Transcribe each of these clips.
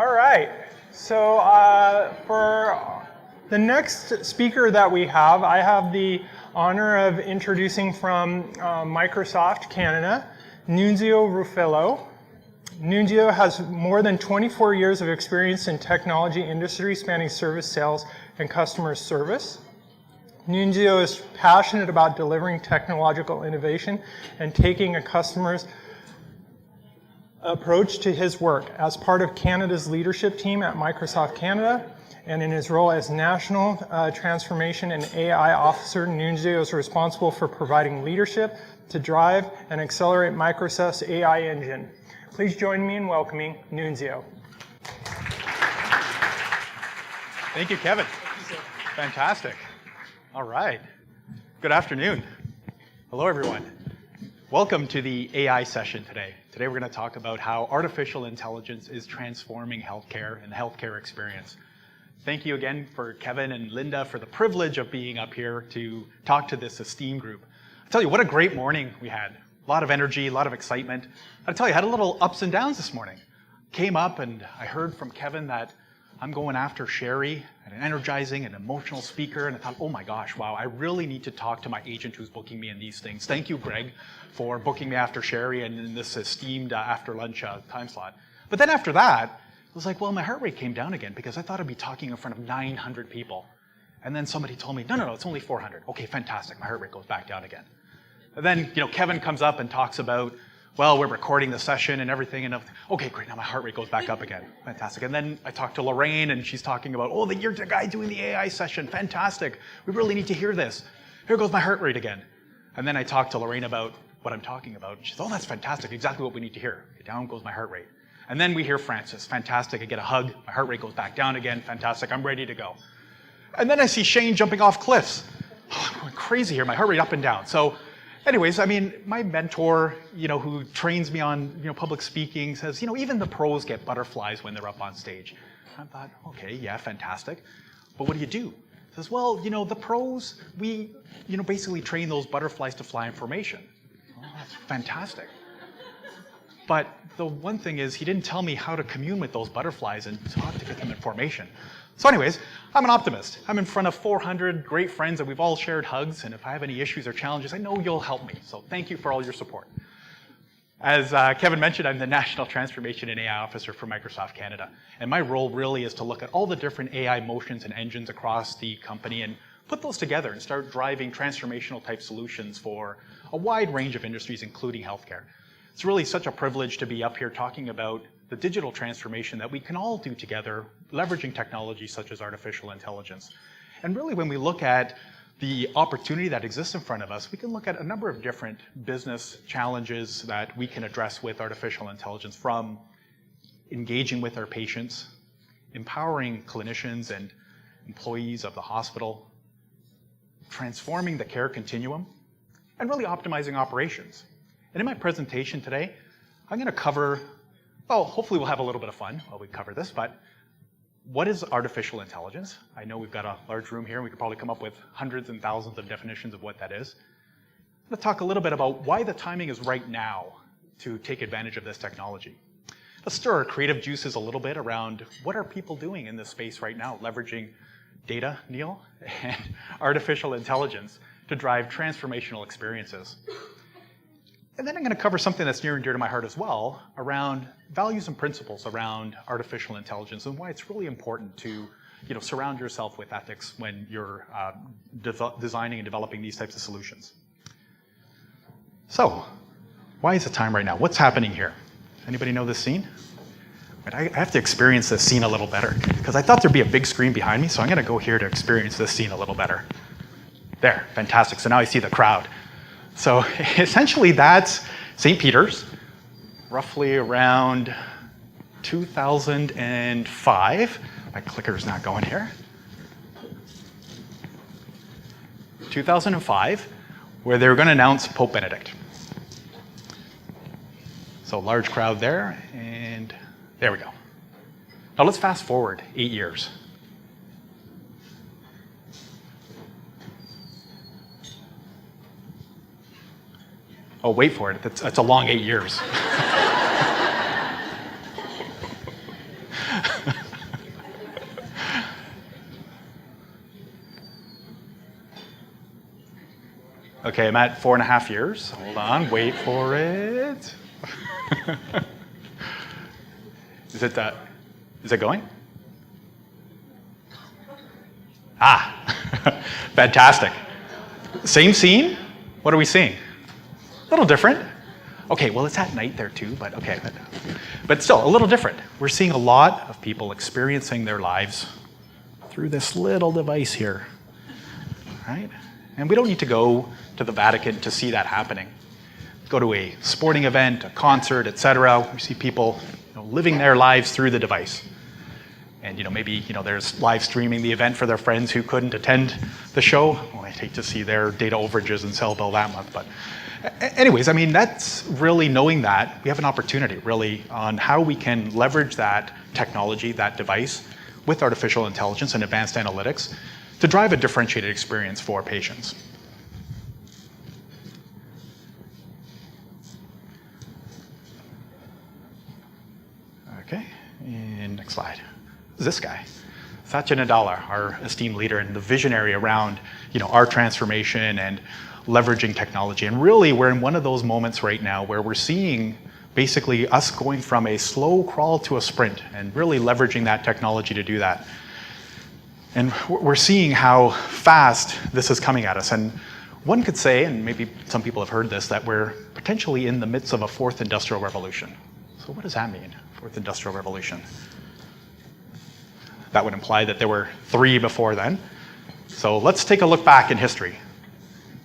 All right. So for the next speaker that we have, I have the honor of introducing from Microsoft Canada, Nunzio Ruffalo. Nunzio has more than 24 years of experience in technology industry spanning service, sales, and customer service. Nunzio is passionate about delivering technological innovation and taking a customer's approach to his work. As part of Canada's leadership team at Microsoft Canada, and in his role as National Transformation and AI Officer, Nunzio is responsible for providing leadership to drive and accelerate Microsoft's AI engine. Please join me in welcoming Nunzio. Thank you, Kevin. Fantastic. All right. Good afternoon. Hello, everyone. Welcome to the AI session today. Today we're going to talk about how artificial intelligence is transforming healthcare and the healthcare experience. Thank you again for Kevin and Linda for the privilege of being up here to talk to this esteemed group. I'll tell you, what a great morning we had. A lot of energy, a lot of excitement. I'll tell you, I had a little ups and downs this morning. Came up and I heard from Kevin that I'm going after Sherry, an energizing and emotional speaker, and I thought, oh my gosh, wow, I really need to talk to my agent who's booking me in these things. Thank you, Greg, for booking me after Sherry and in this esteemed after lunch time slot. But then after that, it was like, well, my heart rate came down again because I thought I'd be talking in front of 900 people. And then somebody told me, no, it's only 400. Okay, fantastic, my heart rate goes back down again. And then, Kevin comes up and talks about, well, we're recording the session and everything, and okay, great, now my heart rate goes back up again. Fantastic. And then I talked to Lorraine, and she's talking about, oh, you're the guy doing the AI session. Fantastic. We really need to hear this. Here goes my heart rate again. And then I talked to Lorraine about what I'm talking about. She says, oh, that's fantastic. Exactly what we need to hear. Okay, down goes my heart rate. And then we hear Francis. Fantastic. I get a hug. My heart rate goes back down again. Fantastic. I'm ready to go. And then I see Shane jumping off cliffs. Oh, I'm going crazy here. My heart rate up and down. So anyways, my mentor, who trains me on, public speaking says, even the pros get butterflies when they're up on stage. I thought, okay, yeah, fantastic. But what do you do? He says, well, the pros, we, basically train those butterflies to fly in formation. Oh, that's fantastic. But the one thing is, he didn't tell me how to commune with those butterflies and how to get them in formation. So anyways, I'm an optimist. I'm in front of 400 great friends and we've all shared hugs, and if I have any issues or challenges, I know you'll help me. So thank you for all your support. As Kevin mentioned, I'm the National Transformation and AI Officer for Microsoft Canada. And my role really is to look at all the different AI motions and engines across the company and put those together and start driving transformational type solutions for a wide range of industries, including healthcare. It's really such a privilege to be up here talking about the digital transformation that we can all do together, leveraging technology such as artificial intelligence. And really, when we look at the opportunity that exists in front of us, we can look at a number of different business challenges that we can address with artificial intelligence, from engaging with our patients, empowering clinicians and employees of the hospital, transforming the care continuum, and really optimizing operations. And in my presentation today, I'm going to cover, well, hopefully we'll have a little bit of fun while we cover this, but what is artificial intelligence? I know we've got a large room here. We could probably come up with hundreds and thousands of definitions of what that is. I'm going to talk a little bit about why the timing is right now to take advantage of this technology. Let's stir our creative juices a little bit around what are people doing in this space right now, leveraging data, Neil, and artificial intelligence to drive transformational experiences. And then I'm going to cover something that's near and dear to my heart as well, around values and principles around artificial intelligence and why it's really important to surround yourself with ethics when you're designing and developing these types of solutions. So, why is the time right now? What's happening here? Anybody know this scene? I have to experience this scene a little better, because I thought there'd be a big screen behind me, so I'm going to go here to experience this scene a little better. There, fantastic. So now I see the crowd. So essentially that's St. Peter's, roughly around 2005. My clicker's not going here. 2005, where they were going to announce Pope Benedict. So large crowd there, and there we go. Now let's fast forward 8 years. Oh, wait for it. That's a long 8 years. Okay, I'm at 4.5 years. Hold on, wait for it. Is it going? Ah, fantastic. Same scene? What are we seeing? A little different. Okay, well, it's at night there too, but okay. But still, a little different. We're seeing a lot of people experiencing their lives through this little device here, right? And we don't need to go to the Vatican to see that happening. Go to a sporting event, a concert, etc. We see people living their lives through the device. And maybe there's live streaming the event for their friends who couldn't attend the show. Well, I'd hate to see their data overages and cell bill that month, but anyways, I mean, that's really knowing that we have an opportunity really on how we can leverage that technology, that device, with artificial intelligence and advanced analytics to drive a differentiated experience for patients. Okay, and next slide. This guy, Satya Nadella, our esteemed leader and the visionary around our transformation and leveraging technology. And really, we're in one of those moments right now where we're seeing basically us going from a slow crawl to a sprint and really leveraging that technology to do that. And we're seeing how fast this is coming at us. And one could say, and maybe some people have heard this, that we're potentially in the midst of a fourth industrial revolution. So what does that mean, fourth industrial revolution? That would imply that there were 3 before then. So let's take a look back in history.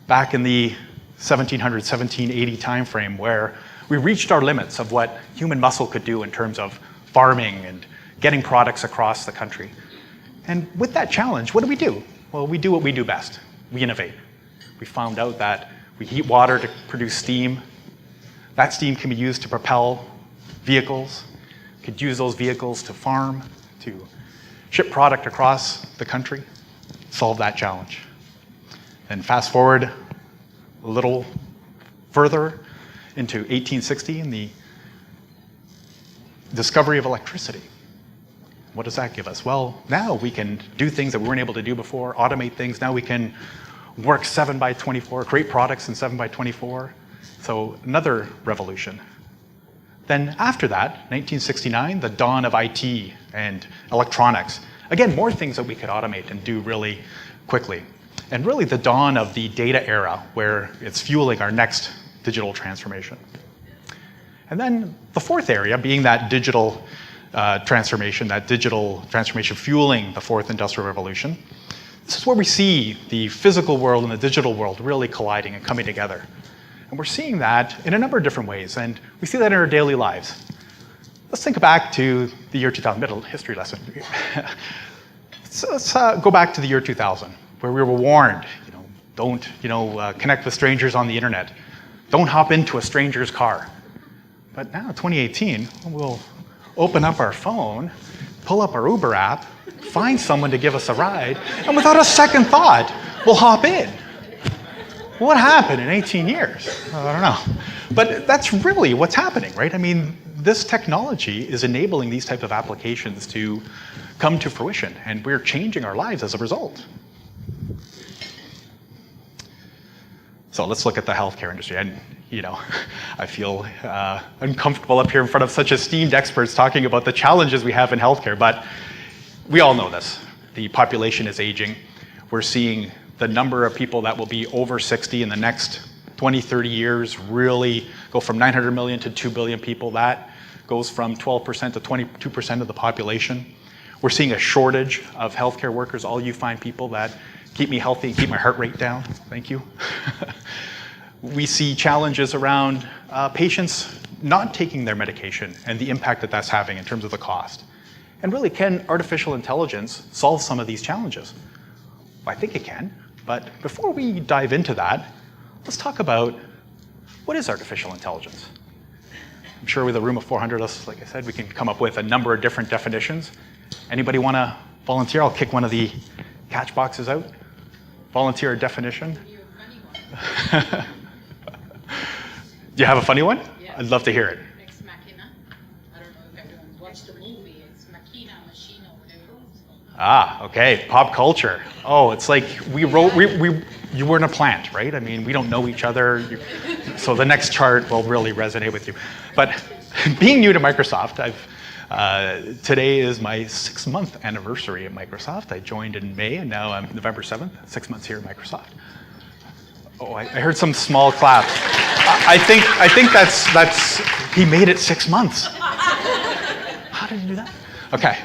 Back in the 1700s, 1780 timeframe, where we reached our limits of what human muscle could do in terms of farming and getting products across the country. And with that challenge, what do? Well, we do what we do best. We innovate. We found out that we heat water to produce steam. That steam can be used to propel vehicles. We could use those vehicles to farm, to ship product across the country, solve that challenge. And fast forward a little further into 1860 and the discovery of electricity. What does that give us? Well, now we can do things that we weren't able to do before, automate things. Now we can work 7x24, create products in 7x24. So another revolution. Then after that, 1969, the dawn of IT and electronics. Again, more things that we could automate and do really quickly. And really the dawn of the data era, where it's fueling our next digital transformation. And then the fourth area being that digital transformation fueling the fourth industrial revolution. This is where we see the physical world and the digital world really colliding and coming together. And we're seeing that in a number of different ways, and we see that in our daily lives. Let's think back to the year 2000, middle history lesson. Let's go back to the year 2000, where we were warned, don't connect with strangers on the internet. Don't hop into a stranger's car. But now, 2018, we'll open up our phone, pull up our Uber app, find someone to give us a ride, and without a second thought, we'll hop in. What happened in 18 years? I don't know. But that's really what's happening, right? I mean, this technology is enabling these type of applications to come to fruition, and we're changing our lives as a result. So let's look at the healthcare industry. And, I feel uncomfortable up here in front of such esteemed experts talking about the challenges we have in healthcare, but we all know this. The population is aging. We're seeing the number of people that will be over 60 in the next 20, 30 years really go from 900 million to 2 billion people. That goes from 12% to 22% of the population. We're seeing a shortage of healthcare workers, all you fine people that keep me healthy and keep my heart rate down. Thank you. We see challenges around patients not taking their medication and the impact that that's having in terms of the cost. And really, can artificial intelligence solve some of these challenges? Well, I think it can. But before we dive into that, let's talk about what is artificial intelligence. I'm sure with a room of 400 of us, like I said, we can come up with a number of different definitions. Anybody want to volunteer? I'll kick one of the catch boxes out. Volunteer a definition. Do you have a funny one? Yeah. I'd love to hear it. Ex machina. I don't know if everyone watched the movie. It's machina, whatever. Ah, okay. Pop culture. Oh, it's like we you weren't a plant, right? I mean, we don't know each other, so the next chart will really resonate with you. But being new to Microsoft, today is my 6-month anniversary at Microsoft. I joined in May, and now I'm November 7th, 6 months here at Microsoft. Oh, I heard some small claps. I think that's he made it 6 months. How did he do that? Okay.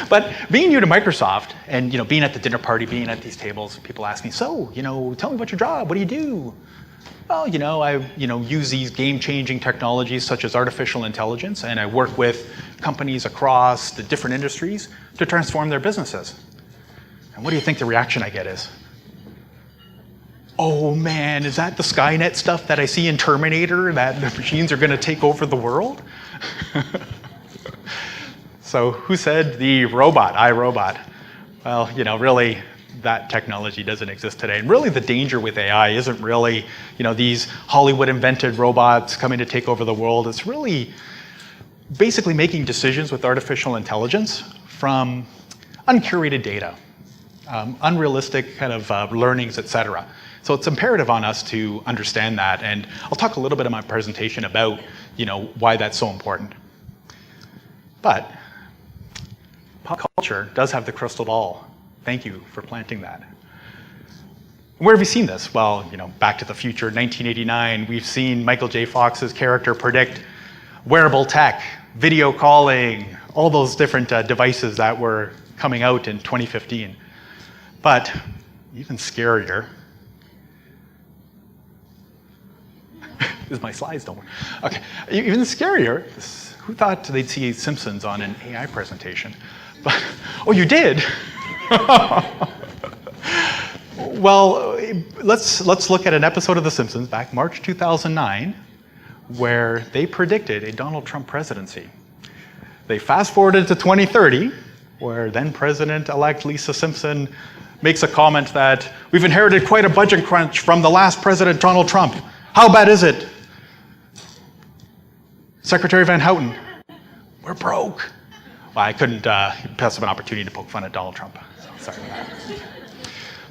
But being new to Microsoft and being at the dinner party, being at these tables, people ask me, so, tell me about your job, what do you do? Well, I use these game-changing technologies such as artificial intelligence, and I work with companies across the different industries to transform their businesses. And what do you think the reaction I get is? Oh man, is that the Skynet stuff that I see in Terminator, that the machines are going to take over the world? So who said the robot, iRobot? Well, really, that technology doesn't exist today. And really the danger with AI isn't really, these Hollywood-invented robots coming to take over the world. It's really basically making decisions with artificial intelligence from uncurated data, unrealistic kind of learnings, et cetera. So it's imperative on us to understand that. And I'll talk a little bit in my presentation about, why that's so important. But pop culture does have the crystal ball. Thank you for planting that. Where have you seen this? Well, Back to the Future, 1989, we've seen Michael J. Fox's character predict wearable tech, video calling, all those different devices that were coming out in 2015. But even scarier, is my slides don't work. Okay, even scarier, who thought they'd see Simpsons on an AI presentation? But, oh, you did? Well, let's look at an episode of The Simpsons back March 2009, where they predicted a Donald Trump presidency. They fast-forwarded to 2030, where then President-elect Lisa Simpson makes a comment that we've inherited quite a budget crunch from the last president, Donald Trump. How bad is it? Secretary Van Houten, we're broke. Well, I couldn't pass up an opportunity to poke fun at Donald Trump. So sorry about that.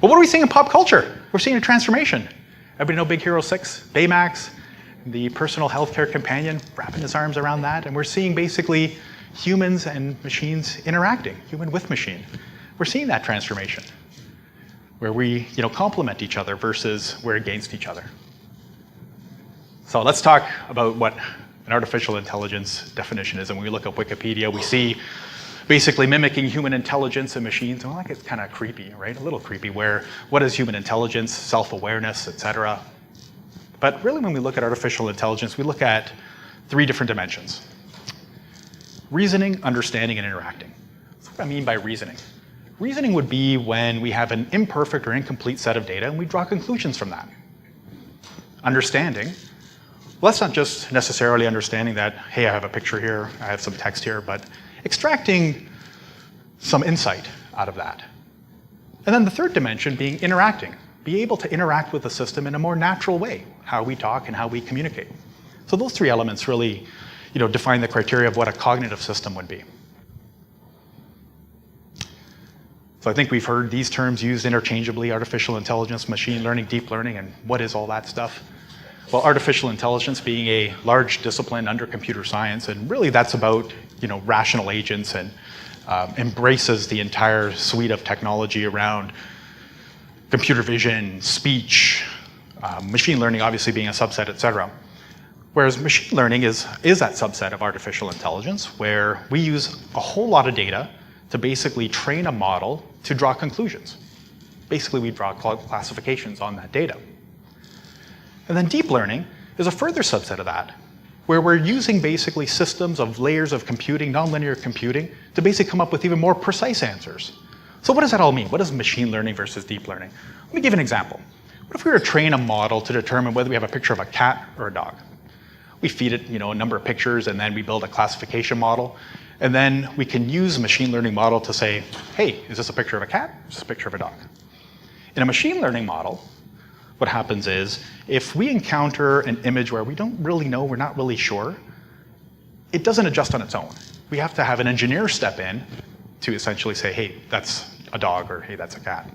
But what are we seeing in pop culture? We're seeing a transformation. Everybody know Big Hero 6, Baymax, the personal healthcare companion, wrapping his arms around that. And we're seeing basically humans and machines interacting, human with machine. We're seeing that transformation where we complement each other versus we're against each other. So let's talk about what an artificial intelligence definition is. And when we look up Wikipedia, we see basically mimicking human intelligence in machines. And it's kind of creepy, right? A little creepy, where what is human intelligence, self-awareness, et cetera. But really when we look at artificial intelligence, we look at 3 different dimensions. Reasoning, understanding, and interacting. That's what I mean by reasoning. Reasoning would be when we have an imperfect or incomplete set of data and we draw conclusions from that. Understanding, well, that's not just necessarily understanding that, hey, I have a picture here, I have some text here, but extracting some insight out of that. And then the third dimension being interacting. Be able to interact with the system in a more natural way, how we talk and how we communicate. So those 3 elements really define the criteria of what a cognitive system would be. So I think we've heard these terms used interchangeably, artificial intelligence, machine learning, deep learning, and what is all that stuff? Well, artificial intelligence being a large discipline under computer science, and really that's about rational agents and embraces the entire suite of technology around computer vision, speech, machine learning obviously being a subset, et cetera. Whereas machine learning is that subset of artificial intelligence where we use a whole lot of data to basically train a model to draw conclusions. Basically, we draw classifications on that data. And then deep learning is a further subset of that, where we're using basically systems of layers of computing, nonlinear computing, to basically come up with even more precise answers. So what does that all mean? What is machine learning versus deep learning? Let me give an example. What if we were to train a model to determine whether we have a picture of a cat or a dog? We feed it a number of pictures, and then we build a classification model. And then we can use a machine learning model to say, hey, is this a picture of a cat? Is this a picture of a dog? In a machine learning model, what happens is, if we encounter an image where we don't really know, we're not really sure, it doesn't adjust on its own. We have to have an engineer step in to essentially say, hey, that's a dog, or hey, that's a cat.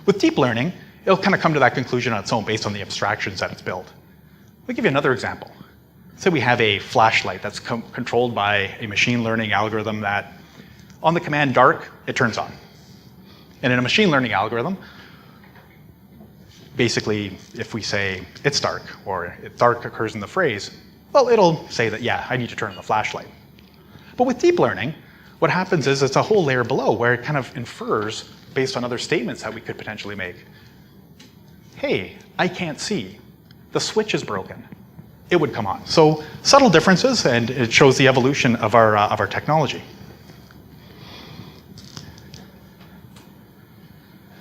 With deep learning, it'll kind of come to that conclusion on its own based on the abstractions that it's built. Let me give you another example. Say we have a flashlight that's controlled by a machine learning algorithm that on the command dark, it turns on. And in a machine learning algorithm, basically, if we say it's dark or dark occurs in the phrase, well, it'll say that, yeah, I need to turn on the flashlight. But with deep learning, what happens is it's a whole layer below where it kind of infers based on other statements that we could potentially make. Hey, I can't see. The switch is broken. It would come on. So subtle differences, and it shows the evolution of our technology.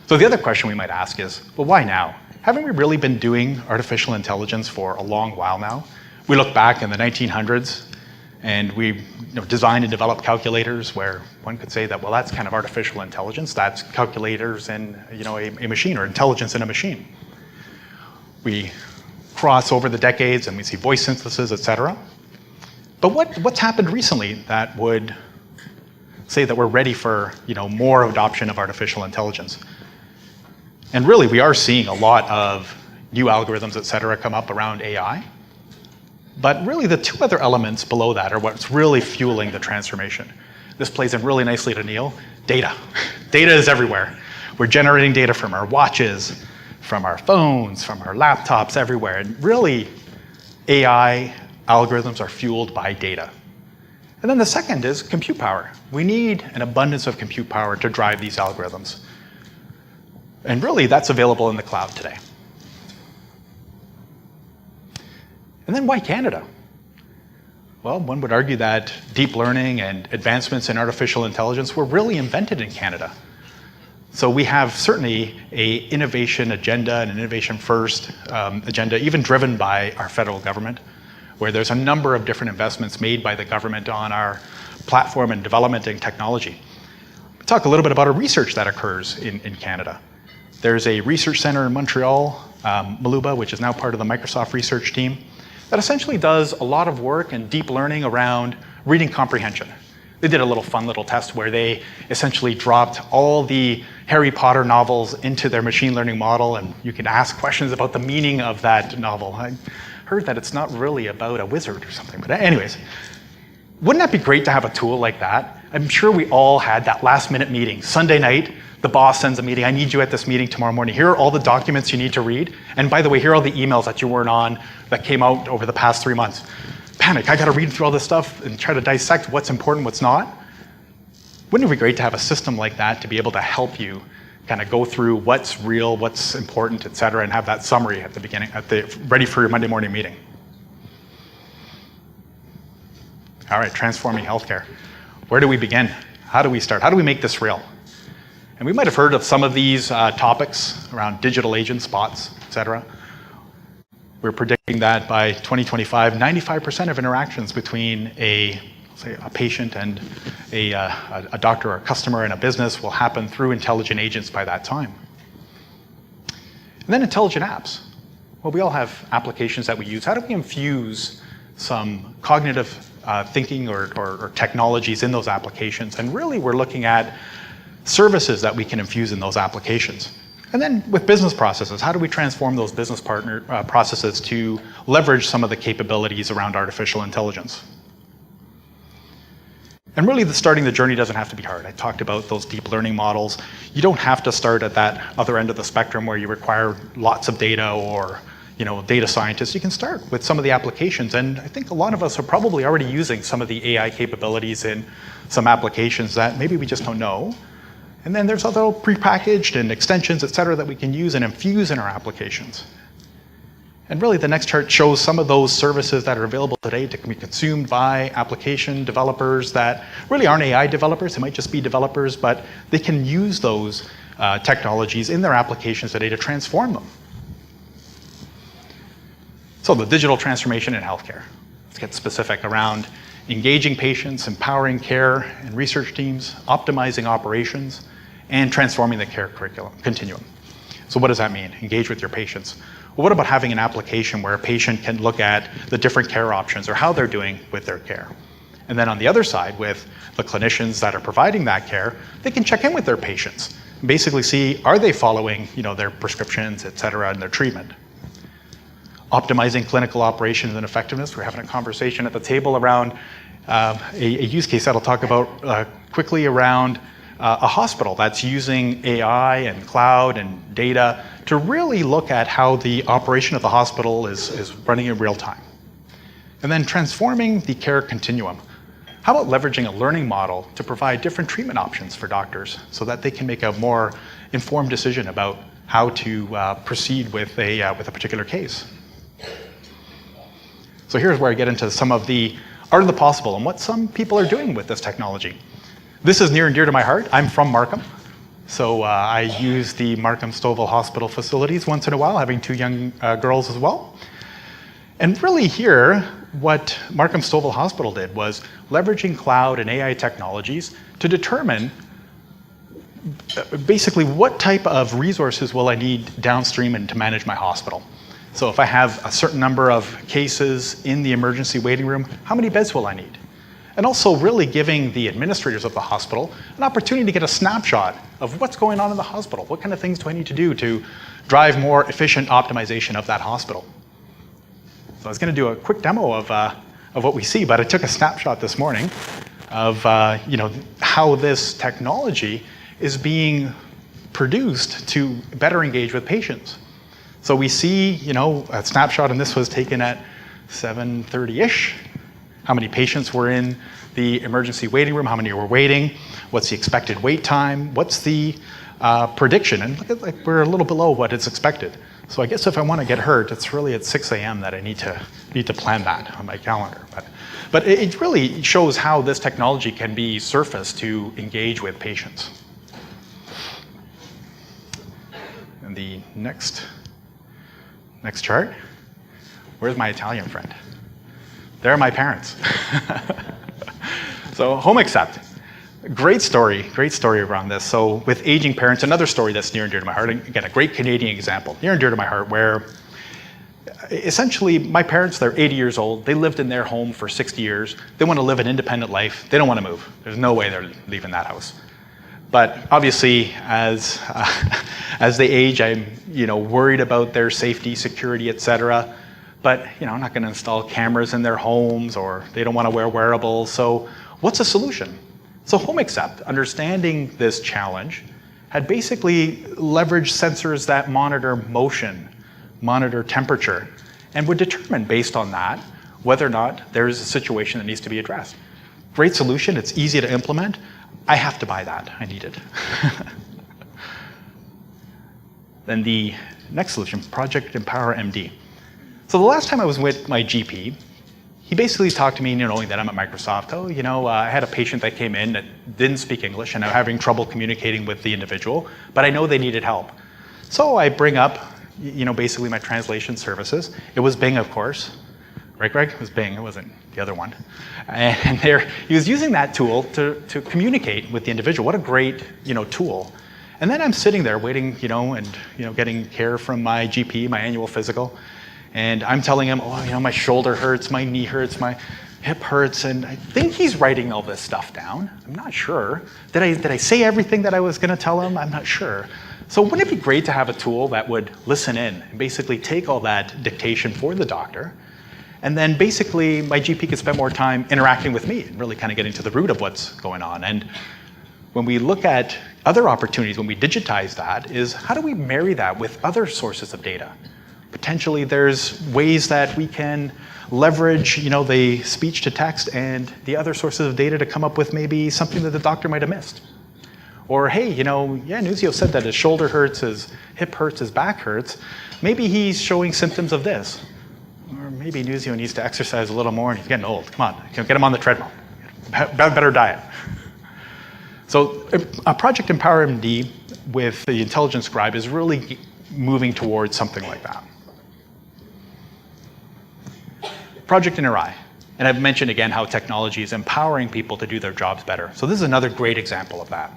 So the other question we might ask is, well, why now? Haven't we really been doing artificial intelligence for a long while now? We look back in the 1900s, and we designed and developed calculators where one could say that, well, that's kind of artificial intelligence. That's calculators in a machine, or intelligence in a machine. We cross over the decades and we see voice synthesis, et cetera. But what's happened recently that would say that we're ready for more adoption of artificial intelligence? And really, we are seeing a lot of new algorithms, et cetera, come up around AI. But really, the two other elements below that are what's really fueling the transformation. This plays in really nicely to Neil. Data. Data is everywhere. We're generating data from our watches, from our phones, from our laptops, everywhere. And really, AI algorithms are fueled by data. And then the second is compute power. We need an abundance of compute power to drive these algorithms. And really, that's available in the cloud today. And then why Canada? Well, one would argue that deep learning and advancements in artificial intelligence were really invented in Canada. So we have certainly an innovation agenda and an innovation first agenda, even driven by our federal government, where there's a number of different investments made by the government on our platform and development and technology. We'll talk a little bit about a research that occurs in Canada. There's a research center in Montreal, Maluba, which is now part of the Microsoft research team, that essentially does a lot of work and deep learning around reading comprehension. They did a little fun little test where they essentially dropped all the Harry Potter novels into their machine learning model, and you can ask questions about the meaning of that novel. I heard that it's not really about a wizard or something, but anyways. Wouldn't that be great to have a tool like that? I'm sure we all had that last minute meeting. Sunday night, the boss sends a meeting. I need you at this meeting tomorrow morning. Here are all the documents you need to read. And by the way, here are all the emails that you weren't on that came out over the past 3 months. Panic, I gotta read through all this stuff and try to dissect what's important, what's not. Wouldn't it be great to have a system like that to be able to help you kind of go through what's real, what's important, et cetera, and have that summary at the beginning, ready for your Monday morning meeting? All right, transforming healthcare. Where do we begin? How do we start? How do we make this real? And we might have heard of some of these topics around digital agents, bots, et cetera. We're predicting that by 2025, 95% of interactions between a patient and a doctor or a customer in a business will happen through intelligent agents by that time. And then intelligent apps. Well, we all have applications that we use. How do we infuse some cognitive thinking or technologies in those applications? And really, we're looking at services that we can infuse in those applications. And then with business processes, how do we transform those business processes to leverage some of the capabilities around artificial intelligence? And really, starting the journey doesn't have to be hard. I talked about those deep learning models. You don't have to start at that other end of the spectrum where you require lots of data or data scientists. You can start with some of the applications. And I think a lot of us are probably already using some of the AI capabilities in some applications that maybe we just don't know. And then there's other prepackaged and extensions, et cetera, that we can use and infuse in our applications. And really, the next chart shows some of those services that are available today to be consumed by application developers that really aren't AI developers. They might just be developers, but they can use those technologies in their applications today to transform them. So the digital transformation in healthcare. Let's get specific around engaging patients, empowering care and research teams, optimizing operations, and transforming the care continuum. So what does that mean? Engage with your patients. Well, what about having an application where a patient can look at the different care options or how they're doing with their care? And then on the other side, with the clinicians that are providing that care, they can check in with their patients basically see, are they following their prescriptions, et cetera, and their treatment. Optimizing clinical operations and effectiveness. We're having a conversation at the table around a use case that I'll talk about quickly around a hospital that's using AI and cloud and data to really look at how the operation of the hospital is running in real time. And then transforming the care continuum. How about leveraging a learning model to provide different treatment options for doctors so that they can make a more informed decision about how to proceed with a particular case? So here's where I get into some of the art of the possible and what some people are doing with this technology. This is near and dear to my heart. I'm from Markham. So I use the Markham Stouffville Hospital facilities once in a while, having 2 young girls as well. And really here, what Markham Stouffville Hospital did was leveraging cloud and AI technologies to determine basically what type of resources will I need downstream and to manage my hospital. So if I have a certain number of cases in the emergency waiting room, how many beds will I need? And also really giving the administrators of the hospital an opportunity to get a snapshot of what's going on in the hospital. What kind of things do I need to do to drive more efficient optimization of that hospital? So I was going to do a quick demo of what we see, but I took a snapshot this morning of how this technology is being produced to better engage with patients. So we see a snapshot, and this was taken at 7:30-ish. How many patients were in the emergency waiting room? How many were waiting? What's the expected wait time? What's the prediction? And look at, we're a little below what is expected. So I guess if I want to get hurt, it's really at 6 a.m. that I need to plan that on my calendar. But it really shows how this technology can be surfaced to engage with patients. And the next chart. Where's my Italian friend? There are my parents. So home accept. Great story around this. So with aging parents, another story that's near and dear to my heart. Again, a great Canadian example, near and dear to my heart, where essentially my parents, they're 80 years old. They lived in their home for 60 years. They want to live an independent life. They don't want to move. There's no way they're leaving that house. But obviously, as they age, I'm worried about their safety, security, et cetera. But I'm not going to install cameras in their homes, or they don't want to wear wearables. So what's the solution? So Home Accept, understanding this challenge, had basically leveraged sensors that monitor motion, monitor temperature, and would determine based on that whether or not there's a situation that needs to be addressed. Great solution. It's easy to implement. I have to buy that. I need it. Then the next solution, Project Empower MD. So the last time I was with my GP, he basically talked to me, knowing that I'm at Microsoft. I had a patient that came in that didn't speak English, and I'm having trouble communicating with the individual, but I know they needed help. So I bring up, basically my translation services. It was Bing, of course. Right, Greg? It was Bing. It wasn't the other one. And he was using that tool to communicate with the individual. What a great, tool. And then I'm sitting there waiting, and getting care from my GP, my annual physical. And I'm telling him, my shoulder hurts, my knee hurts, my hip hurts, and I think he's writing all this stuff down. I'm not sure. Did I say everything that I was going to tell him? I'm not sure. So wouldn't it be great to have a tool that would listen in and basically take all that dictation for the doctor, and then basically my GP could spend more time interacting with me and really kind of getting to the root of what's going on. And when we look at other opportunities, when we digitize that, is how do we marry that with other sources of data? Potentially there's ways that we can leverage the speech to text and the other sources of data to come up with maybe something that the doctor might have missed. Or hey, Nuzio said that his shoulder hurts, his hip hurts, his back hurts. Maybe he's showing symptoms of this. Or maybe Nuzio needs to exercise a little more and he's getting old. Come on, get him on the treadmill. Better diet. So Project Empower MD with the Intelligent Scribe is really moving towards something like that. Project Interai. And I've mentioned again how technology is empowering people to do their jobs better. So this is another great example of that,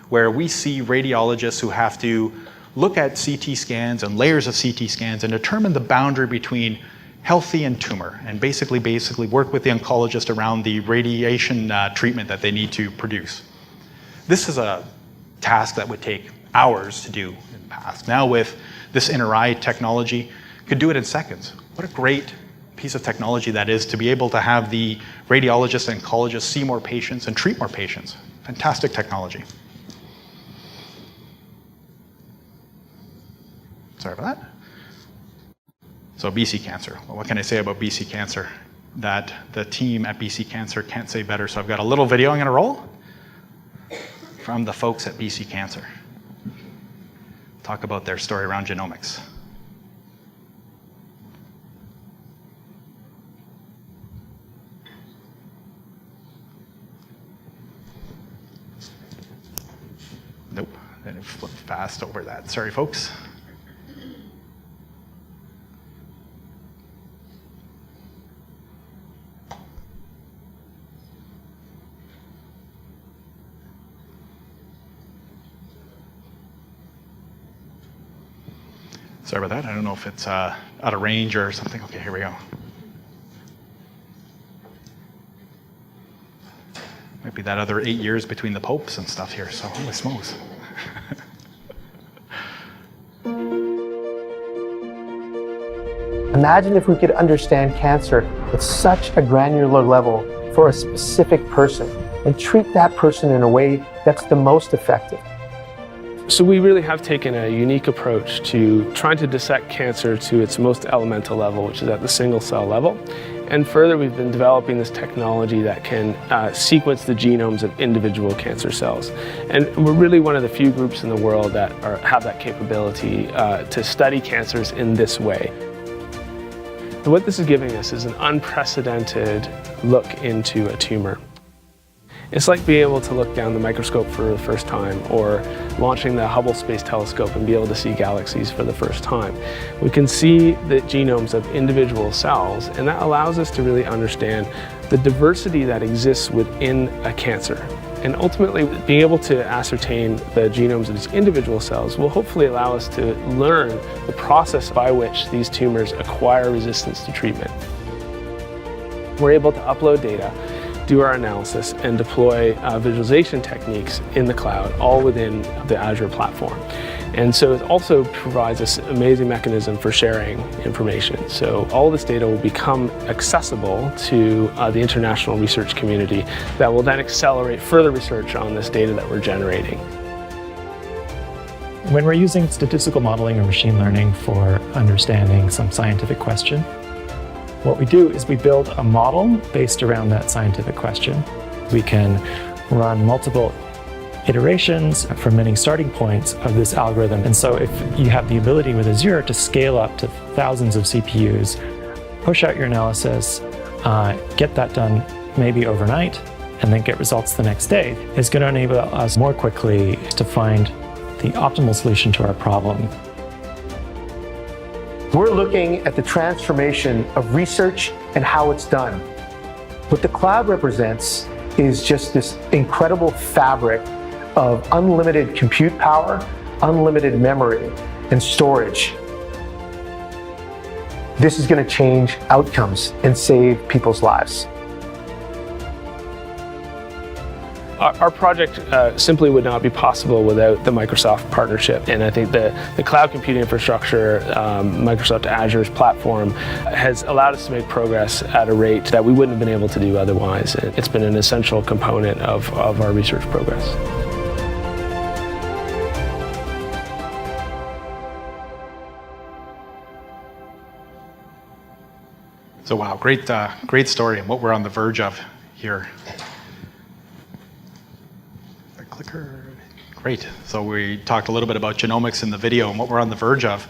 where we see radiologists who have to look at CT scans and layers of CT scans and determine the boundary between healthy and tumor, and basically work with the oncologist around the radiation treatment that they need to produce. This is a task that would take hours to do in the past. Now with this inner eye technology, could do it in seconds. What a great piece of technology that is to be able to have the radiologists and oncologists see more patients and treat more patients. Fantastic technology. Sorry about that. So BC Cancer. Well, what can I say about BC Cancer? That the team at BC Cancer can't say better. So I've got a little video I'm going to roll from the folks at BC Cancer. Talk about their story around genomics. Nope, didn't flip fast over that. Sorry, folks. Sorry about that. I don't know if it's out of range or something. Okay, here we go. Might be that other 8 years between the popes and stuff here, so holy smokes. Imagine if we could understand cancer at such a granular level for a specific person and treat that person in a way that's the most effective. So we really have taken a unique approach to trying to dissect cancer to its most elemental level, which is at the single cell level. And further, we've been developing this technology that can sequence the genomes of individual cancer cells. And we're really one of the few groups in the world that have that capability to study cancers in this way. So what this is giving us is an unprecedented look into a tumor. It's like being able to look down the microscope for the first time, or launching the Hubble Space Telescope and be able to see galaxies for the first time. We can see the genomes of individual cells, and that allows us to really understand the diversity that exists within a cancer. And ultimately, being able to ascertain the genomes of these individual cells will hopefully allow us to learn the process by which these tumors acquire resistance to treatment. We're able to upload data, do our analysis, and deploy visualization techniques in the cloud, all within the Azure platform. And so it also provides this amazing mechanism for sharing information. So all this data will become accessible to the international research community that will then accelerate further research on this data that we're generating. When we're using statistical modeling or machine learning for understanding some scientific question, what we do is we build a model based around that scientific question. We can run multiple iterations from many starting points of this algorithm. And so if you have the ability with Azure to scale up to thousands of CPUs, push out your analysis, get that done maybe overnight, and then get results the next day, is going to enable us more quickly to find the optimal solution to our problem. We're looking at the transformation of research and how it's done. What the cloud represents is just this incredible fabric of unlimited compute power, unlimited memory, and storage. This is going to change outcomes and save people's lives. Our project simply would not be possible without the Microsoft partnership. And I think the cloud computing infrastructure, Microsoft Azure's platform, has allowed us to make progress at a rate that we wouldn't have been able to do otherwise. It's been an essential component of our research progress. So wow, great story and what we're on the verge of here. Clicker. Great. So we talked a little bit about genomics in the video and what we're on the verge of.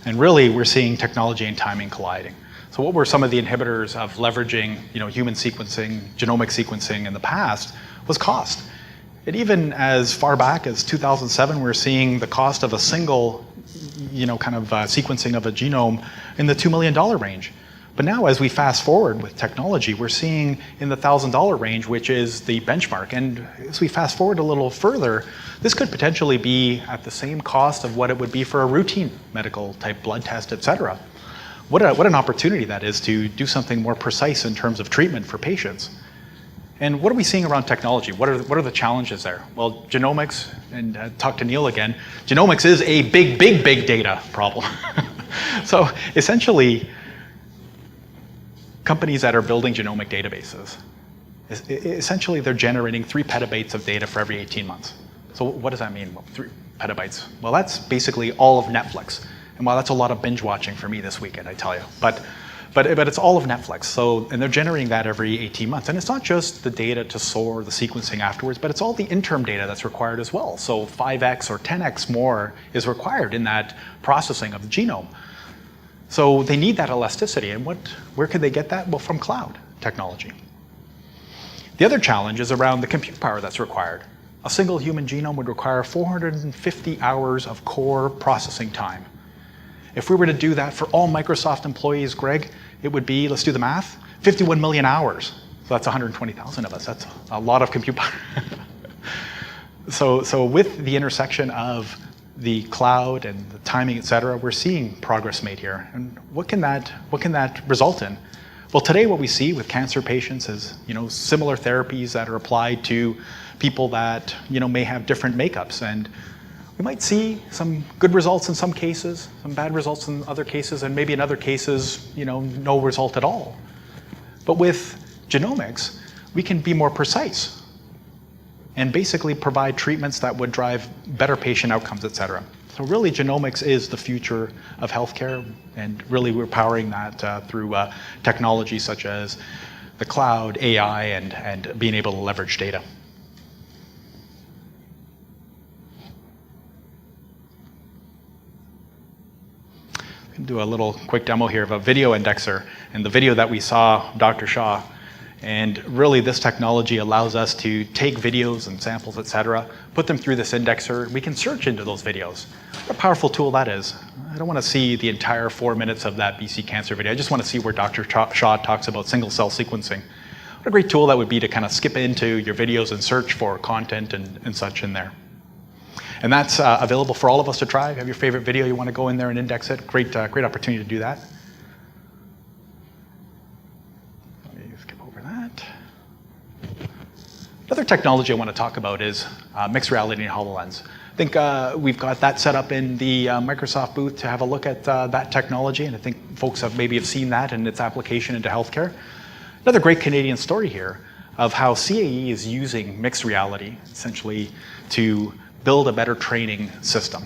And really, we're seeing technology and timing colliding. So what were some of the inhibitors of leveraging human sequencing, genomic sequencing in the past was cost. And even as far back as 2007, we're seeing the cost of a single sequencing of a genome in the $2 million range. But now as we fast forward with technology, we're seeing in the $1,000 range, which is the benchmark. And as we fast forward a little further, this could potentially be at the same cost of what it would be for a routine medical type blood test, et cetera. What an opportunity that is to do something more precise in terms of treatment for patients. And what are we seeing around technology? What are the challenges there? Well, genomics, and talk to Neil again, genomics is a big data problem. So essentially, companies that are building genomic databases, essentially they're generating 3 petabytes of data for every 18 months. So what does that mean? Well, 3 petabytes. Well, that's basically all of Netflix. And while that's a lot of binge watching for me this weekend, I tell you. But it's all of Netflix. So, and they're generating that every 18 months. And it's not just the data to store the sequencing afterwards, but it's all the interim data that's required as well. So 5x or 10x more is required in that processing of the genome. So they need that elasticity. And where could they get that? Well, from cloud technology. The other challenge is around the compute power that's required. A single human genome would require 450 hours of core processing time. If we were to do that for all Microsoft employees, Greg, it would be, let's do the math, 51 million hours. So that's 120,000 of us. That's a lot of compute power. So with the intersection of the cloud and the timing, et cetera, we're seeing progress made here. And what can that result in? Well, today what we see with cancer patients is, similar therapies that are applied to people that, may have different makeups. And we might see some good results in some cases, some bad results in other cases, and maybe in other cases, no result at all. But with genomics, we can be more precise and basically provide treatments that would drive better patient outcomes, et cetera. So really, genomics is the future of healthcare, and really we're powering that through technology such as the cloud, AI, and being able to leverage data. I can do a little quick demo here of a video indexer, and the video that we saw, Dr. Shah. And really, this technology allows us to take videos and samples, et cetera, put them through this indexer. We can search into those videos. What a powerful tool that is. I don't want to see the entire 4 minutes of that BC cancer video. I just want to see where Dr. Shah talks about single-cell sequencing. What a great tool that would be to kind of skip into your videos and search for content and such in there. And that's available for all of us to try. If you have your favorite video, you want to go in there and index it. Great opportunity to do that. Another technology I want to talk about is mixed reality and HoloLens. I think we've got that set up in the Microsoft booth to have a look at that technology, and I think folks have seen that and its application into healthcare. Another great Canadian story here of how CAE is using mixed reality, essentially, to build a better training system.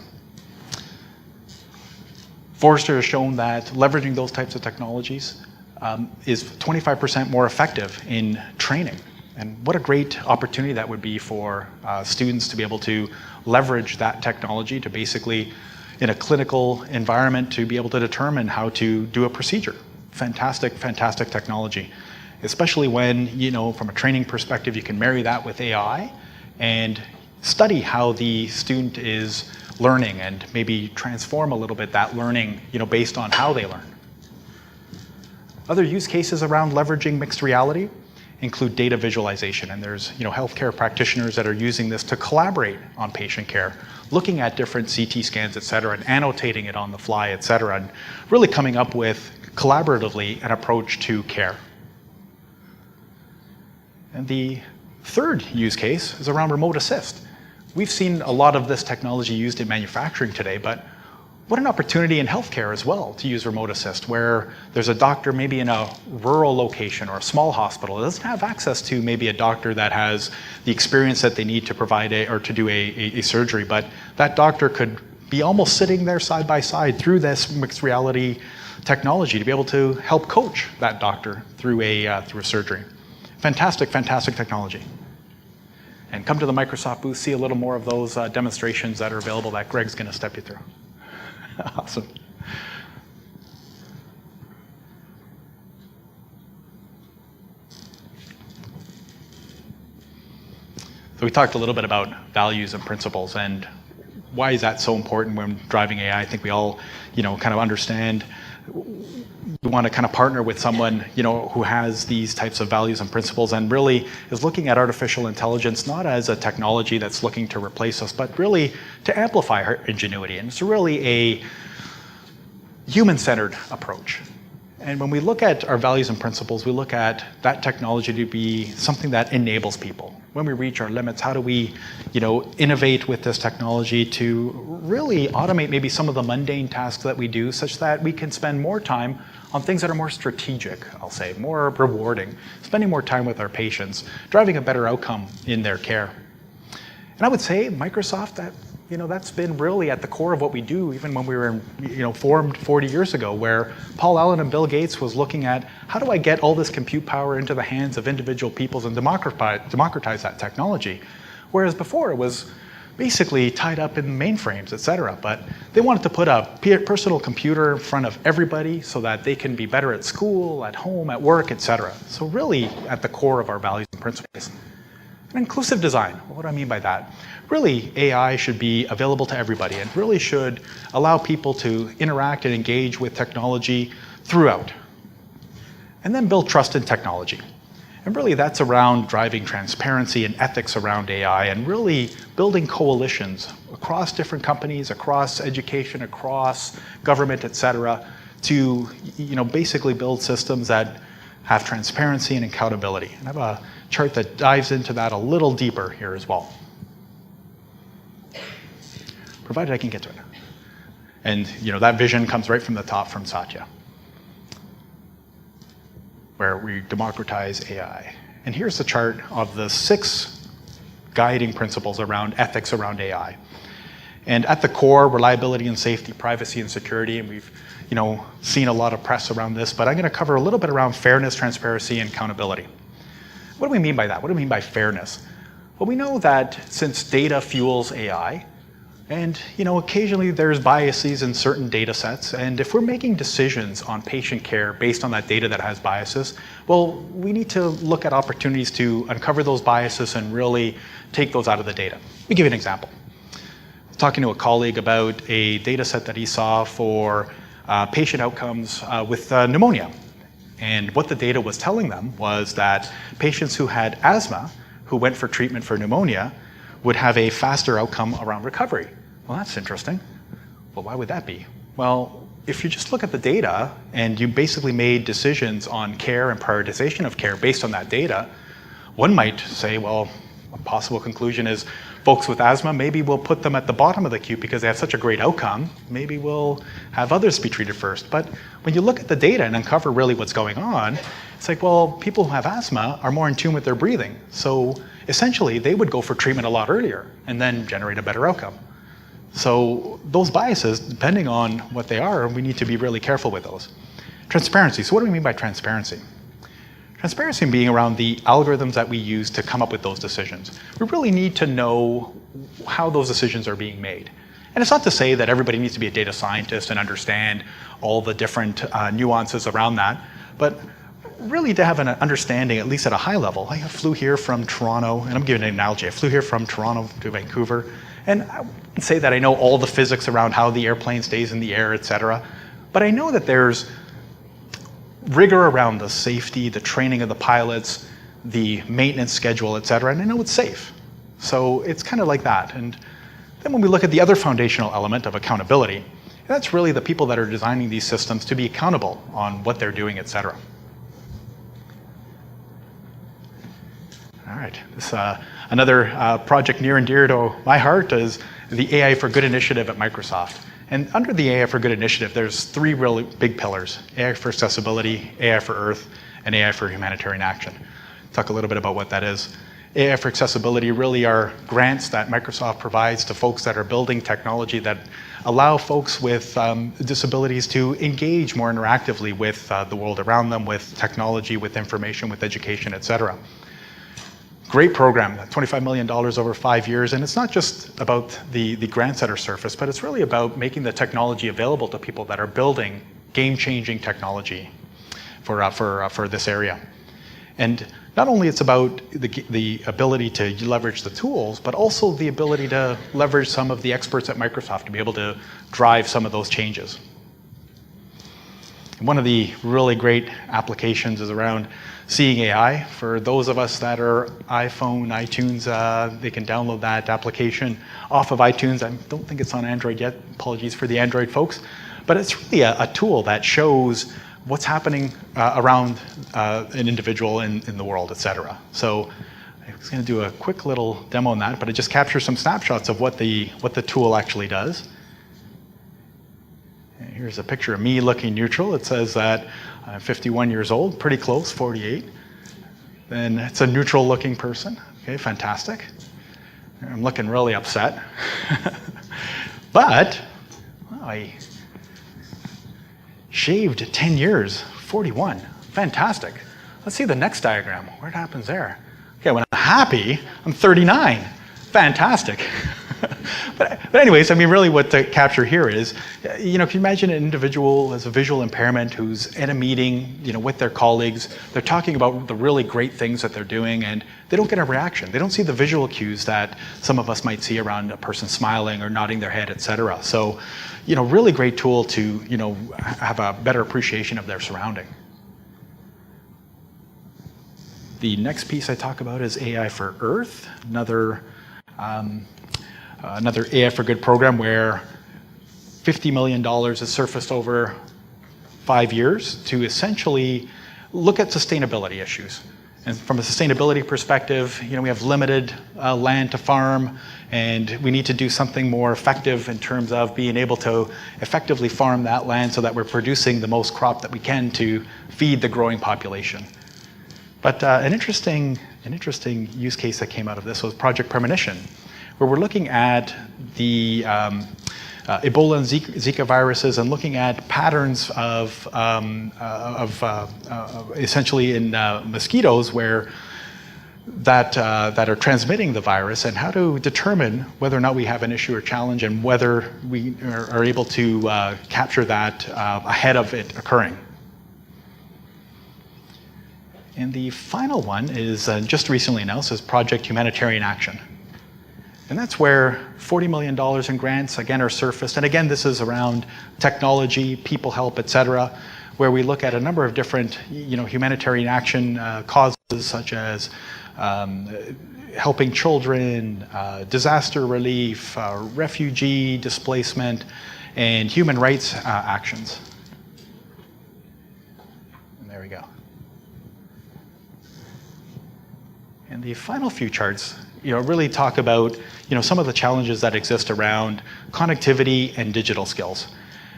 Forrester has shown that leveraging those types of technologies is 25% more effective in training. And what a great opportunity that would be for students to be able to leverage that technology to basically, in a clinical environment, to be able to determine how to do a procedure. Fantastic technology. Especially when, from a training perspective, you can marry that with AI and study how the student is learning and maybe transform a little bit that learning, based on how they learn. Other use cases around leveraging mixed reality include data visualization, and there's healthcare practitioners that are using this to collaborate on patient care, looking at different CT scans, et cetera, and annotating it on the fly, et cetera, and really coming up with collaboratively an approach to care. And the third use case is around remote assist. We've seen a lot of this technology used in manufacturing today, but what an opportunity in healthcare as well to use remote assist, where there's a doctor maybe in a rural location or a small hospital that doesn't have access to maybe a doctor that has the experience that they need to provide or to do a surgery, but that doctor could be almost sitting there side by side through this mixed reality technology to be able to help coach that doctor through a surgery. Fantastic technology. And come to the Microsoft booth, see a little more of those demonstrations that are available that Greg's going to step you through. Awesome. So we talked a little bit about values and principles, and why is that so important when driving AI? I think we all, kind of understand. We want to kind of partner with someone, who has these types of values and principles, and really is looking at artificial intelligence not as a technology that's looking to replace us, but really to amplify our ingenuity. And it's really a human-centered approach. And when we look at our values and principles, we look at that technology to be something that enables people. When we reach our limits, how do we, innovate with this technology to really automate maybe some of the mundane tasks that we do, such that we can spend more time on things that are more strategic, I'll say, more rewarding, spending more time with our patients, driving a better outcome in their care. And I would say Microsoft, that's been really at the core of what we do, even when we were formed 40 years ago, where Paul Allen and Bill Gates was looking at how do I get all this compute power into the hands of individual peoples and democratize that technology. Whereas before it was basically tied up in mainframes, et cetera. But they wanted to put a personal computer in front of everybody so that they can be better at school, at home, at work, et cetera. So really at the core of our values and principles. And inclusive design, what do I mean by that? Really, AI should be available to everybody and really should allow people to interact and engage with technology throughout. And then build trust in technology. And really that's around driving transparency and ethics around AI and really building coalitions across different companies, across education, across government, et cetera, to basically build systems that have transparency and accountability. And I have a chart that dives into that a little deeper here as well, provided I can get to it. And that vision comes right from the top from Satya, where we democratize AI. And here's the chart of the 6 guiding principles around ethics around AI. And at the core, reliability and safety, privacy and security, and we've seen a lot of press around this, but I'm going to cover a little bit around fairness, transparency, and accountability. What do we mean by that? What do we mean by fairness? Well, we know that since data fuels AI, and occasionally there's biases in certain data sets, and if we're making decisions on patient care based on that data that has biases, well, we need to look at opportunities to uncover those biases and really take those out of the data. Let me give you an example. I was talking to a colleague about a data set that he saw for patient outcomes with pneumonia. And what the data was telling them was that patients who had asthma, who went for treatment for pneumonia, would have a faster outcome around recovery. Well, that's interesting. Well, why would that be? Well, if you just look at the data and you basically made decisions on care and prioritization of care based on that data, one might say, well, a possible conclusion is folks with asthma, maybe we'll put them at the bottom of the queue because they have such a great outcome. Maybe we'll have others be treated first. But when you look at the data and uncover really what's going on, it's like, well, people who have asthma are more in tune with their breathing. So essentially, they would go for treatment a lot earlier and then generate a better outcome. So those biases, depending on what they are, we need to be really careful with those. Transparency. So what do we mean by transparency? Transparency being around the algorithms that we use to come up with those decisions. We really need to know how those decisions are being made. And it's not to say that everybody needs to be a data scientist and understand all the different nuances around that, but really to have an understanding, at least at a high level. I flew here from Toronto, and I'm giving an analogy. I flew here from Toronto to Vancouver, and I wouldn't say that I know all the physics around how the airplane stays in the air, et cetera, but I know that there's rigor around the safety, the training of the pilots, the maintenance schedule, et cetera, and I know it's safe. So it's kind of like that. And then when we look at the other foundational element of accountability, that's really the people that are designing these systems to be accountable on what they're doing, et cetera. All right, this another project near and dear to my heart is the AI for Good initiative at Microsoft. And under the AI for Good initiative, there's 3 really big pillars: AI for accessibility, AI for Earth, and AI for humanitarian action. Talk a little bit about what that is. AI for accessibility really are grants that Microsoft provides to folks that are building technology that allow folks with disabilities to engage more interactively with the world around them, with technology, with information, with education, et cetera. Great program, $25 million over 5 years, and it's not just about the grants that are surfaced, but it's really about making the technology available to people that are building game-changing technology for this area. And not only it's about the ability to leverage the tools, but also the ability to leverage some of the experts at Microsoft to be able to drive some of those changes. One of the really great applications is around Seeing AI. For those of us that are iPhone, iTunes, they can download that application off of iTunes. I don't think it's on Android yet. Apologies for the Android folks. But it's really a tool that shows what's happening around an individual in the world, etc. So I was going to do a quick little demo on that, but it just captures some snapshots of what the tool actually does. And here's a picture of me looking neutral. It says that I'm 51 years old, pretty close, 48. Then it's a neutral looking person. Okay, fantastic. I'm looking really upset. But well, I shaved 10 years, 41. Fantastic. Let's see the next diagram. What happens there? Okay, when I'm happy, I'm 39. Fantastic. But anyways, I mean, really what to capture here is, you know, if you imagine an individual has a visual impairment who's at a meeting, you know, with their colleagues, they're talking about the really great things that they're doing, and they don't get a reaction. They don't see the visual cues that some of us might see around a person smiling or nodding their head, etc. So, you know, really great tool to, you know, have a better appreciation of their surrounding. The next piece I talk about is AI for Earth, another AI for Good program where $50 million is surfaced over 5 years to essentially look at sustainability issues. And from a sustainability perspective, you know, we have limited land to farm, and we need to do something more effective in terms of being able to effectively farm that land so that we're producing the most crop that we can to feed the growing population. But an interesting use case that came out of this was Project Premonition, where we're looking at the Ebola and Zika viruses and looking at patterns of essentially in mosquitoes where that are transmitting the virus, and how to determine whether or not we have an issue or challenge and whether we are able to capture that ahead of it occurring. And the final one is just recently announced as Project Humanitarian Action. And that's where $40 million in grants, again, are surfaced. And again, this is around technology, people help, et cetera, where we look at a number of different, you know, humanitarian action causes, such as helping children, disaster relief, refugee displacement, and human rights actions. And there we go. And the final few charts, you know, really talk about, you know, some of the challenges that exist around connectivity and digital skills.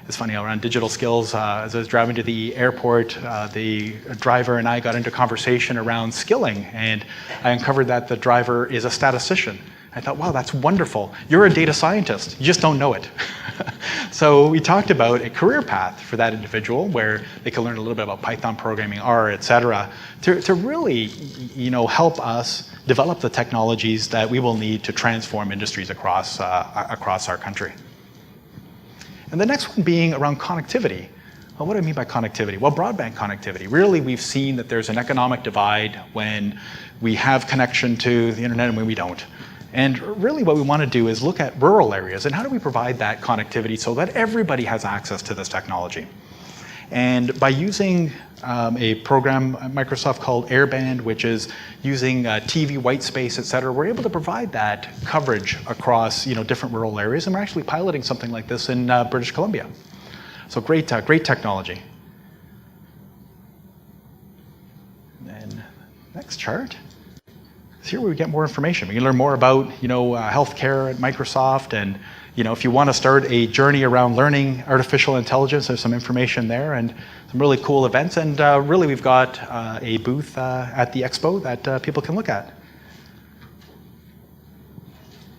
It's funny, around digital skills, as I was driving to the airport, the driver and I got into conversation around skilling, and I uncovered that the driver is a statistician. I thought, wow, that's wonderful. You're a data scientist, you just don't know it. So we talked about a career path for that individual where they can learn a little bit about Python programming, R, et cetera, to really, you know, help us develop the technologies that we will need to transform industries across our country. And the next one being around connectivity. Well, what do I mean by connectivity? Well, broadband connectivity. Really, we've seen that there's an economic divide when we have connection to the internet and when we don't. And really what we want to do is look at rural areas and how do we provide that connectivity so that everybody has access to this technology. And by using a program at Microsoft called Airband, which is using TV white space, et cetera, we're able to provide that coverage across, you know, different rural areas. And we're actually piloting something like this in British Columbia. So great technology. And then next chart. Here we get more information. We can learn more about, you know, healthcare at Microsoft, and, you know, if you want to start a journey around learning artificial intelligence, there's some information there and some really cool events. And really, we've got a booth at the expo that people can look at.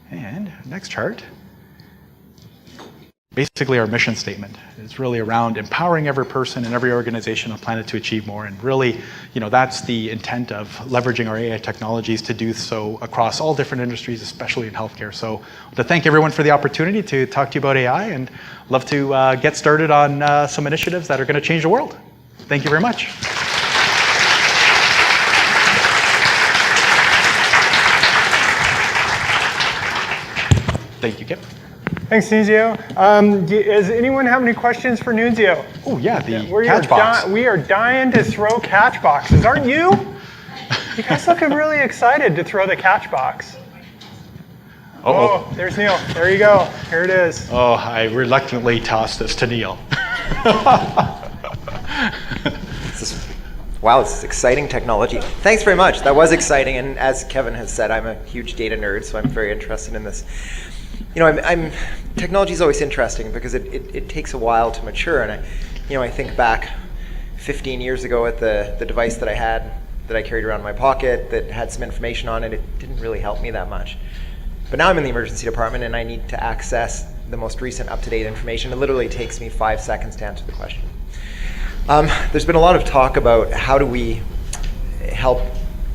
And next chart. Basically, our mission statement is really around empowering every person and every organization on the planet to achieve more. And really, you know, that's the intent of leveraging our AI technologies to do so across all different industries, especially in healthcare. So to thank everyone for the opportunity to talk to you about AI, and love to get started on some initiatives that are going to change the world. Thank you very much. Thank you, Kip. Thanks, Nuzio. Does anyone have any questions for Nunzio? Oh yeah, the catch box. We are dying to throw catch boxes, aren't you? You guys looking really excited to throw the catch box. Oh, there's Neil. There you go. Here it is. Oh, I reluctantly tossed this to Neil. Wow, this is exciting technology. Thanks very much. That was exciting, and as Kevin has said, I'm a huge data nerd, so I'm very interested in this. You know, technology is always interesting because it takes a while to mature, and I think back 15 years ago at the device that I carried around in my pocket that had some information on it. It didn't really help me that much. But now I'm in the emergency department and I need to access the most recent up-to-date information. It literally takes me 5 seconds to answer the question. There's been a lot of talk about how do we help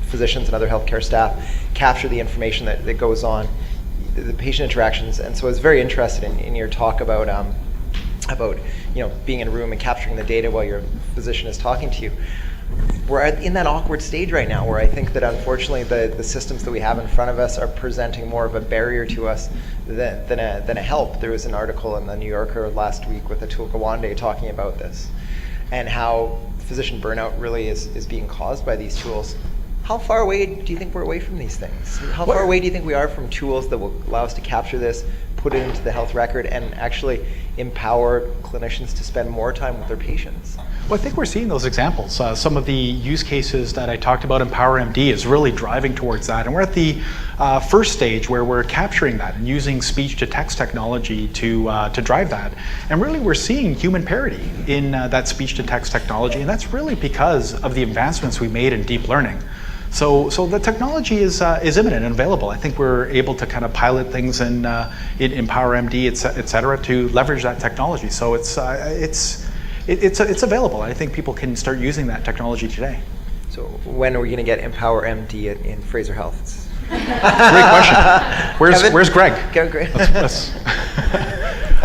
physicians and other healthcare staff capture the information that goes on, the patient interactions. And so I was very interested in your talk about being in a room and capturing the data while your physician is talking to you. We're in that awkward stage right now where I think that unfortunately the systems that we have in front of us are presenting more of a barrier to us than a help. There was an article in the New Yorker last week with Atul Gawande talking about this and how physician burnout really is being caused by these tools. How far away do you think we're away from these things? How far away do you think we are from tools that will allow us to capture this, put it into the health record, and actually empower clinicians to spend more time with their patients? Well, I think we're seeing those examples. Some of the use cases that I talked about in PowerMD is really driving towards that. And we're at the first stage where we're capturing that and using speech-to-text technology to drive that. And really we're seeing human parity in that speech-to-text technology. And that's really because of the advancements we made in deep learning. So the technology is imminent and available. I think we're able to kind of pilot things in PowerMD, et cetera, to leverage that technology. So it's available. I think people can start using that technology today. So when are we going to get Empower MD in Fraser Health? Great question. Where's Greg? Greg.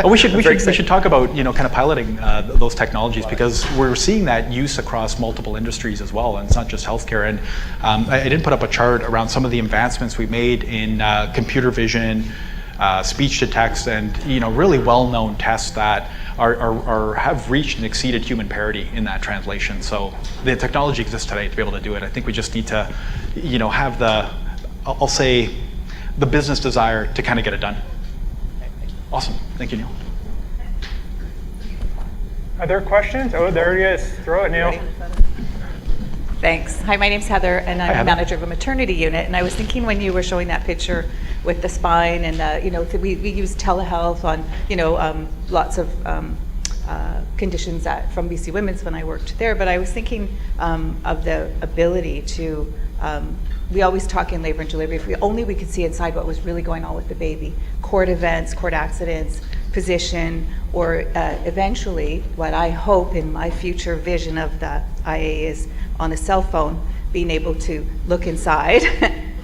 We should talk about kind of piloting those technologies because we're seeing that use across multiple industries as well, and it's not just healthcare. And I did put up a chart around some of the advancements we made in computer vision, speech to text, and really well-known tests that have reached and exceeded human parity in that translation. So the technology exists today to be able to do it. I think we just need to, have I'll say, the business desire to kind of get it done. Awesome. Thank you, Neil. Are there questions? Oh, there it is. Throw it, Neil. Thanks. Hi, my name's Heather, and I'm Heather. manager of a maternity unit. And I was thinking when you were showing that picture with the spine, and we use telehealth on lots of conditions from BC Women's when I worked there. But I was thinking of the ability to. We always talk in labor and delivery. If we could see inside what was really going on with the baby, cord events, cord accidents, position, or eventually, what I hope in my future vision of the IA is on a cell phone, being able to look inside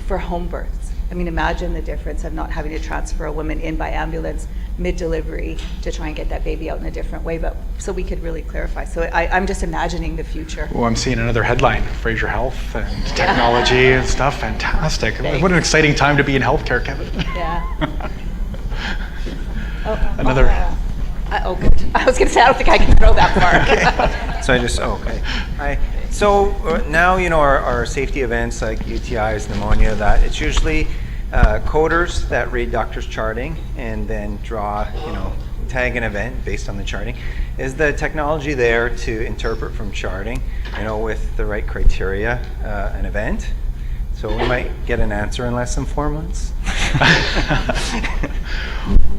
for home births. I mean, imagine the difference of not having to transfer a woman in by ambulance mid-delivery to try and get that baby out in a different way, but so we could really clarify. So I'm just imagining the future. Well, I'm seeing another headline, Fraser Health and technology and stuff. Fantastic. Thanks. What an exciting time to be in healthcare, Kevin. Yeah. Another. Good. I was going to say, I don't think I can throw that far. Okay. Hi. So now, our safety events like UTIs, pneumonia, that it's usually coders that read doctors' charting and then draw, tag an event based on the charting. Is the technology there to interpret from charting, with the right criteria, an event? So we might get an answer in less than 4 months.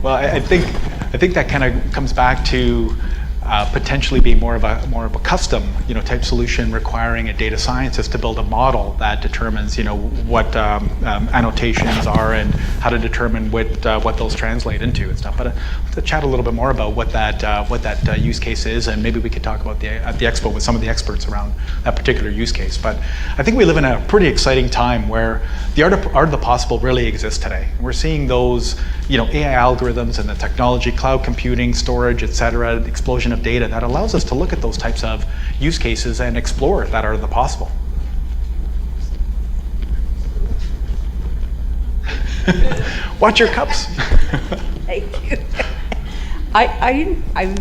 Well, I think that kind of comes back to potentially being more of a custom, type solution requiring a data scientist to build a model that determines, what annotations are and how to determine what those translate into and stuff. But to chat a little bit more about what that use case is, and maybe we could talk about at the expo with some of the experts around that particular use case. But I think we live in a pretty exciting time where the art of the possible really exists today. We're seeing those, AI algorithms and the technology, cloud computing, storage, et cetera, the explosion of data that allows us to look at those types of use cases and explore that art of the possible. Watch your cups. Thank you. I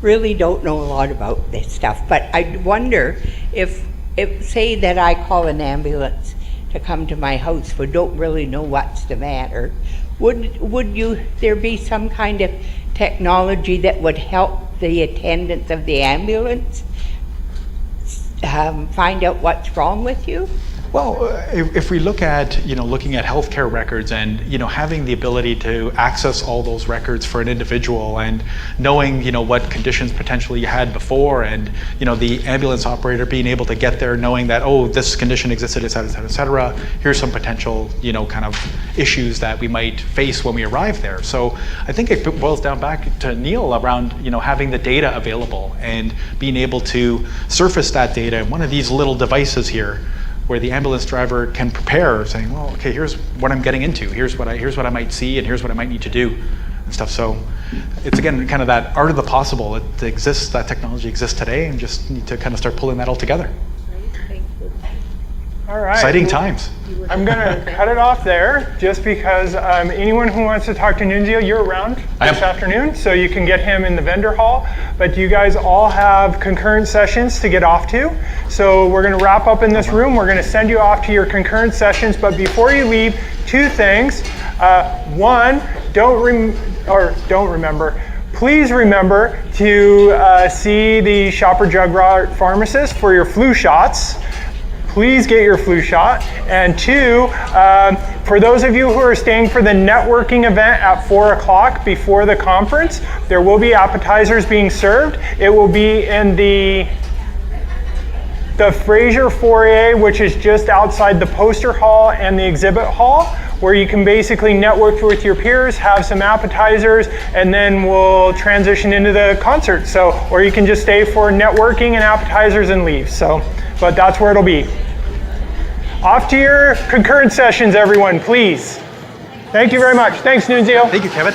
really don't know a lot about this stuff, but I wonder if say that I call an ambulance to come to my house but don't really know what's the matter, would there be some kind of technology that would help the attendants of the ambulance find out what's wrong with you? Well, if we look at, looking at healthcare records and, having the ability to access all those records for an individual and knowing, what conditions potentially you had before and, the ambulance operator being able to get there knowing that, oh, this condition existed, et cetera, et cetera, et cetera. Here's some potential, kind of issues that we might face when we arrive there. So I think it boils down back to Neil around, having the data available and being able to surface that data in one of these little devices here, where the ambulance driver can prepare, saying, well, okay, here's what I'm getting into, here's what I might see, and here's what I might need to do, and stuff. So it's, again, kind of that art of the possible. It exists, that technology exists today, and just need to kind of start pulling that all together. All right. Exciting times. I'm going to cut it off there, just because anyone who wants to talk to Nunzio, you're around this afternoon, so you can get him in the vendor hall. But you guys all have concurrent sessions to get off to. So we're going to wrap up in this room. We're going to send you off to your concurrent sessions. But before you leave, two things. One, please remember to see the Shopper Drug Rot pharmacist for your flu shots. Please get your flu shot. And two, for those of you who are staying for the networking event at 4 o'clock before the conference, there will be appetizers being served. It will be in the Fraser foyer, which is just outside the poster hall and the exhibit hall, where you can basically network with your peers, have some appetizers, and then we'll transition into the concert. So, or you can just stay for networking and appetizers and leave. So, but that's where it'll be. Off to your concurrent sessions, everyone, please. Thank you very much. Thanks, Nunzio. Thank you, Kevin.